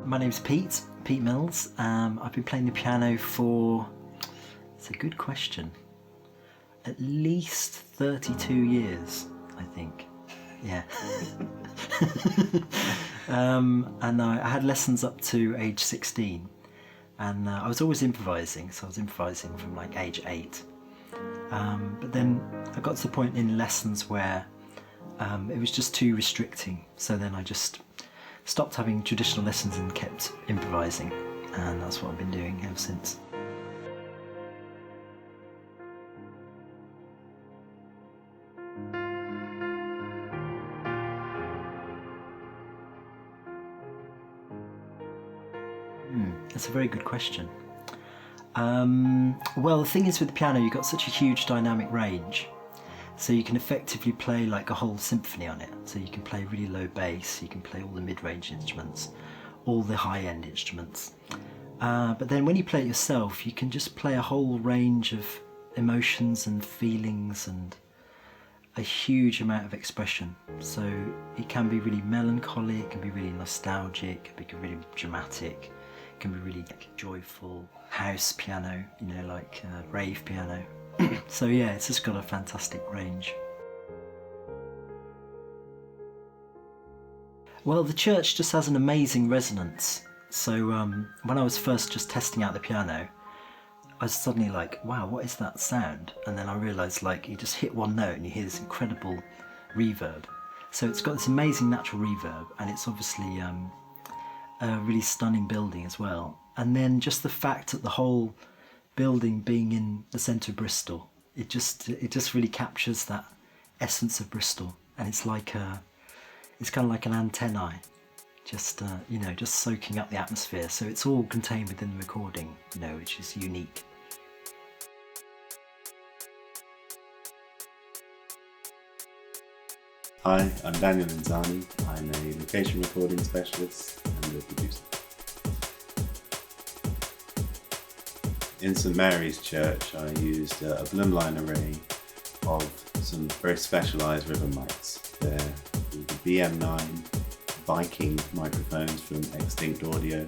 My name's Pete Mills. I've been playing the piano for, it's a good question, at least 32 years, I think. Yeah. And I had lessons up to age 16, and I was always improvising, so I was improvising from like age 8. But then I got to the point in lessons where it was just too restricting, so then I just stopped having traditional lessons and kept improvising, and that's what I've been doing ever since. That's a very good question. Well, the thing is with the piano, you've got such a huge dynamic range, so you can effectively play like a whole symphony on it. So you can play really low bass, you can play all the mid-range instruments, all the high-end instruments. But then when you play it yourself, you can just play a whole range of emotions and feelings and a huge amount of expression. So it can be really melancholy, it can be really nostalgic, it can be really dramatic, it can be really joyful, house piano, you know, like rave piano. So yeah, it's just got a fantastic range. Well, the church just has an amazing resonance. So when I was first just testing out the piano, I was suddenly like, wow, what is that sound? And then I realised, like, you just hit one note and you hear this incredible reverb. So it's got this amazing natural reverb, and it's obviously a really stunning building as well. And then just the fact that the whole building being in the centre of Bristol, it just really captures that essence of Bristol, and it's like it's kind of like an antennae, just you know, just soaking up the atmosphere. So it's all contained within the recording, you know, which is unique. Hi, I'm Daniel Lenzman. I'm a location recording specialist and a producer. In St Mary's Church, I used a Blumline array of some very specialised ribbon mics. They're the BM9 Viking microphones from Extinct Audio.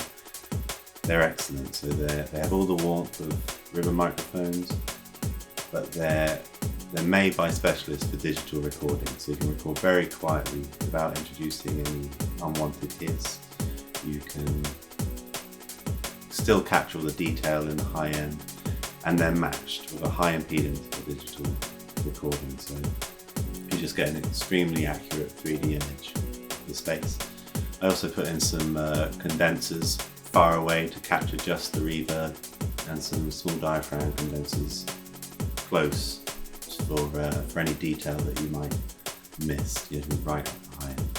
They're excellent, so they have all the warmth of ribbon microphones, but they're made by specialists for digital recording, so you can record very quietly without introducing any unwanted hiss. You can still capture all the detail in the high end, and then matched with a high impedance for digital recording, so you just get an extremely accurate 3D image of the space. I also put in some condensers far away to capture just the reverb, and some small diaphragm condensers close for any detail that you might miss, you know, right at the high end.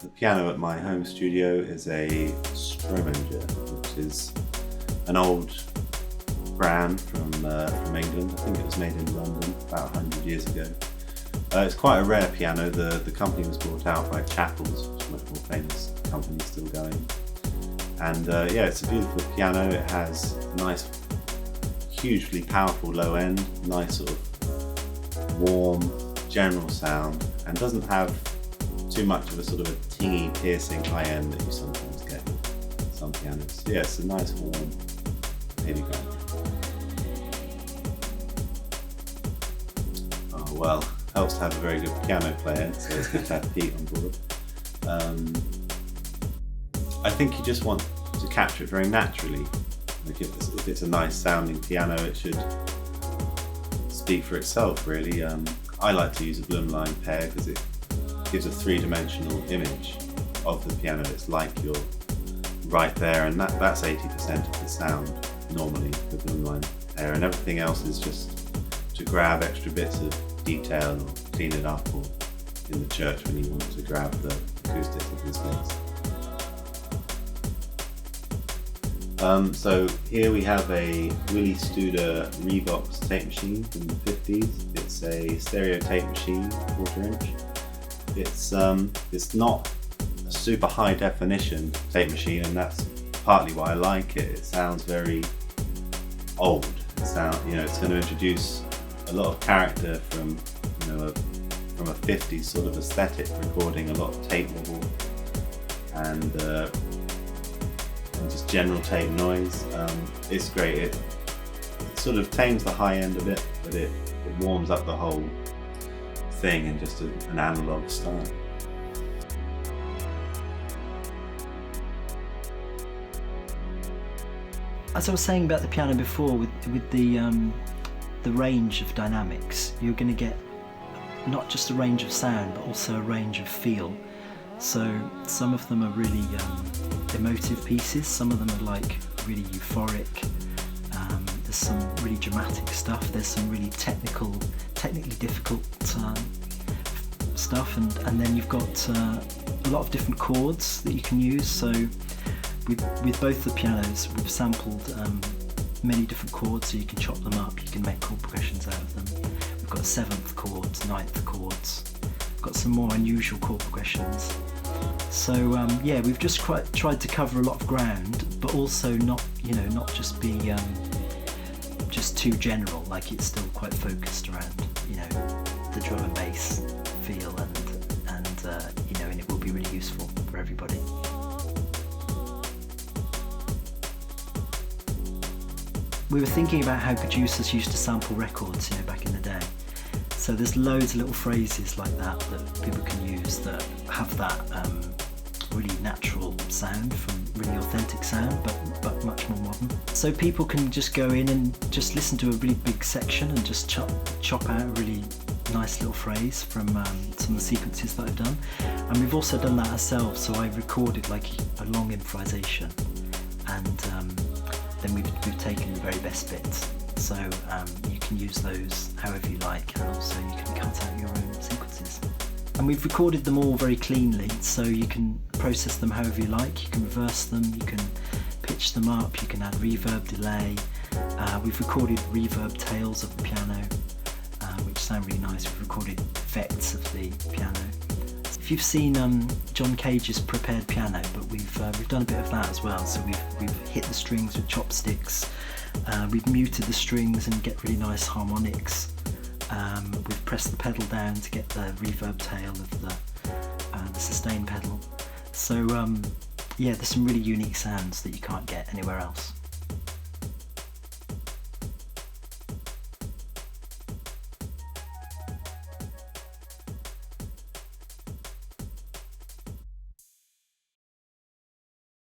The piano at my home studio is a Stromanger, which is an old brand from England. I think it was made in London about 100 years ago. It's quite a rare piano. The company was bought out by Chappell's, which is a much more famous company still going. And yeah, it's a beautiful piano. It has a nice, hugely powerful low end, nice sort of warm general sound, and doesn't have too much of a sort of a tingy, piercing high end that you sometimes get with some pianos. Yeah, it's a nice warm heavy ground. Oh well, helps to have a very good piano player, so it's good to have Pete on board. I think you just want to capture it very naturally. Like if it's a nice sounding piano, it should speak for itself, really. I like to use a Blumline pair because it gives a three-dimensional image of the piano. It's like you're right there, and that's 80% of the sound normally, the Blumline pair, and everything else is just to grab extra bits of detail or clean it up, or in the church when you want to grab the acoustics of the space. So here we have a Willie Studer Revox tape machine from the 50s. It's a stereo tape machine, 1/4 inch. It's not a super high definition tape machine, and that's partly why I like it. It sounds very old. It's going to introduce a lot of character from, a from a 50s sort of aesthetic, recording a lot of tape wobble and just general tape noise. It's great. It sort of tames the high end a bit, but it warms up the whole thing in just an analog style. As I was saying about the piano before, with the range of dynamics, you're going to get not just a range of sound, but also a range of feel. So some of them are really emotive pieces, some of them are like really euphoric. There's some really dramatic stuff, there's some really technically difficult stuff, and then you've got a lot of different chords that you can use. So with both the pianos, we've sampled many different chords, so you can chop them up, you can make chord progressions out of them. We've got 7th chords, 9th chords, we've got some more unusual chord progressions. So yeah, we've just tried to cover a lot of ground, but also not just be just too general. Like, it's still quite focused around the drum and bass feel, and it will be really useful for everybody. We were thinking about how producers used to sample records, back in the day. So there's loads of little phrases like that people can use that have that really natural sound, from really authentic sound, but much more modern. So people can just go in and just listen to a really big section and just chop out a really nice little phrase from some of the sequences that I've done. And we've also done that ourselves, so I recorded like a long improvisation, and then we've taken the very best bits. So you can use those however you like, and also you can cut out your own sequences. And we've recorded them all very cleanly, so you can process them however you like. You can reverse them, you can pitch them up, you can add reverb, delay. We've recorded reverb tails of the piano, which sound really nice. We've recorded effects of the piano. If you've seen John Cage's prepared piano, but we've done a bit of that as well. So we've hit the strings with chopsticks. We've muted the strings and get really nice harmonics. We've pressed the pedal down to get the reverb tail of the sustain pedal. So yeah, there's some really unique sounds that you can't get anywhere else.